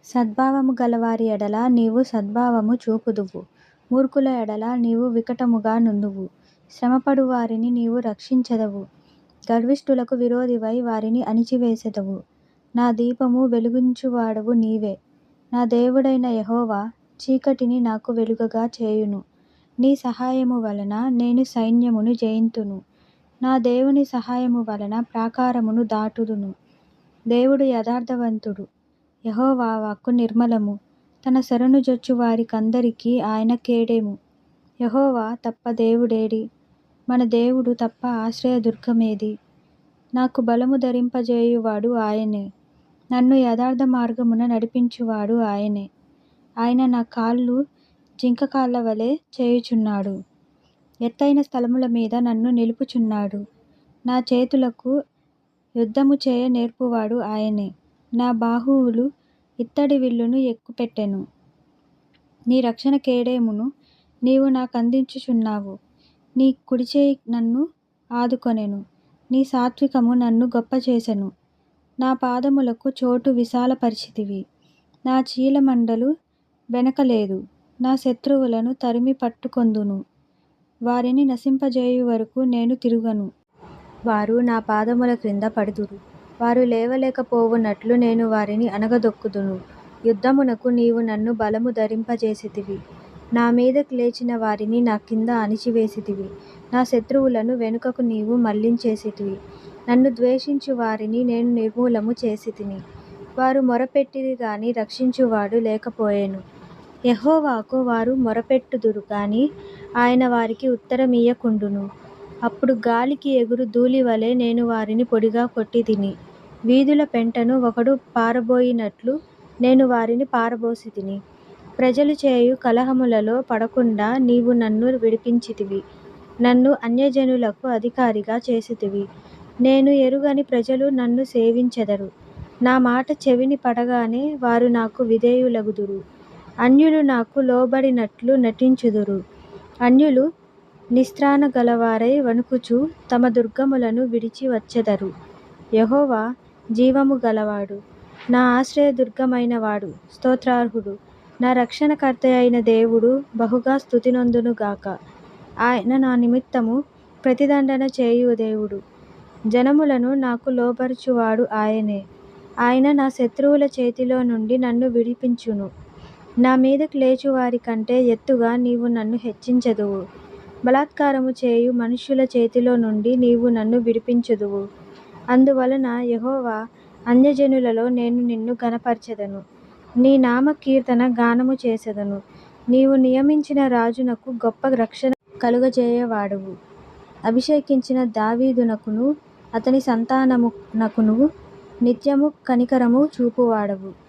సద్భావము గలవారి ఎడల నీవు సద్భావము చూపుదువు. మూర్ఖుల ఎడల నీవు వికటముగా నుందువు. శ్రమపడు వారిని నీవు రక్షించెదవు. గర్విష్ఠులకు విరోధివై వారిని అణిచివేసెదవు. నా దీపము వెలిగించువాడవు నీవే. నా దేవుడైన యెహోవా చీకటిని నాకు వెలుగుగా చేయును. నీ సహాయము వలన నేను సైన్యమును జయింతును. నా దేవుని సహాయము వలన ప్రాకారమును దాటుదును. దేవుడు యథార్థవంతుడు. యెహోవా వాక్కు నిర్మలము. తన శరణు జొచ్చు వారికందరికీ ఆయన కేడెము. యెహోవా తప్ప దేవుడేడి? మన దేవుడు తప్ప ఆశ్రయదుర్గమేది? నాకు బలము ధరింపజేయువాడు ఆయనే. నన్ను యథార్థ మార్గమున నడిపించువాడు ఆయనే. ఆయన నా కాళ్ళు జింక కాళ్ళ వలె చేయుచున్నాడు. ఎత్తైన స్థలముల మీద నన్ను నిలుపుచున్నాడు. నా చేతులకు యుద్ధము చేయ నేర్పువాడు ఆయనే. నా బాహువులు ఇత్తడి విల్లును ఎక్కుపెట్టెను. నీ రక్షణ కేడెమును నీవు నాకందించుచున్నావు. నీ కుడిచేయి నన్ను ఆదుకొనెను. నీ సాత్వికము నన్ను గొప్పచేసెను. నా పాదములకు చోటు విశాలపరచితివి. నా చీలమండలు బెనకలేదు. నా శత్రువులను తరిమి పట్టుకొందును. వారిని నశింపజేయు వరకు నేను తిరుగను. వారు నా పాదముల క్రింద పడుదురు. వారు లేవలేకపోవునట్లు నేను వారిని అణగదొక్కుదును. యుద్ధమునకు నీవు నన్ను బలము ధరింపజేసితివి. నా మీదకి లేచిన వారిని నా కింద అణిచివేసితివి. నా శత్రువులను వెనుకకు నీవు మళ్లించేసితివి. నన్ను ద్వేషించు వారిని నేను నిర్మూలము చేసితిని. వారు మొరపెట్టిరి గాని రక్షించువాడు లేకపోయెను. యెహోవాకు వారు మొరపెట్టుదురు గాని ఆయన వారికి ఉత్తరమియ్యకుండును. అప్పుడు గాలికి ఎగురు ధూళివలె నేను వారిని పొడిగా కొట్టితిని. వీధుల పెంటను ఒకడు పారబోయినట్లు నేను వారిని పారబోసితిని. ప్రజలు చేయు కలహములలో పడకుండా నీవు నన్ను విడిపించితివి. నన్ను అన్యజనులకు అధికారిగా చేసితివి. నేను ఎరుగని ప్రజలు నన్ను సేవించెదరు. నా మాట చెవిని పడగానే వారు నాకు విధేయులగుదురు. అన్యులు నాకు లోబడినట్లు నటించుదురు. అన్యులు నిస్త్రాణ గలవారై వణుకుచు తమ దుర్గములను విడిచి వచ్చెదరు. యెహోవా జీవము గలవాడు. నా ఆశ్రయదుర్గమైనవాడు స్తోత్రార్హుడు. నా రక్షణకర్తయైన దేవుడు బహుగా స్తుతినొందునుగాక. ఆయన నా నిమిత్తము ప్రతిదండన చేయు దేవుడు. జనములను నాకు లోబరచువాడు ఆయనే. ఆయన నా శత్రువుల చేతిలో నుండి నన్ను విడిపించును. నా మీదకి లేచువారి కంటే ఎత్తుగా నీవు నన్ను హెచ్చించెదవు. బలాత్కారము చేయు మనుష్యుల చేతిలో నుండి నీవు నన్ను విడిపించుదువు. అందువలన యెహోవా అన్యజనులలో నేను నిన్ను ఘనపరచెదను. నీ నామ కీర్తన గానము చేసెదను. నీవు నియమించిన రాజునకు గొప్ప రక్షణ కలుగజేయవాడవు. అభిషేకించిన దావీదునకును అతని సంతానమునకును నిత్యము కనికరము చూపువాడవు.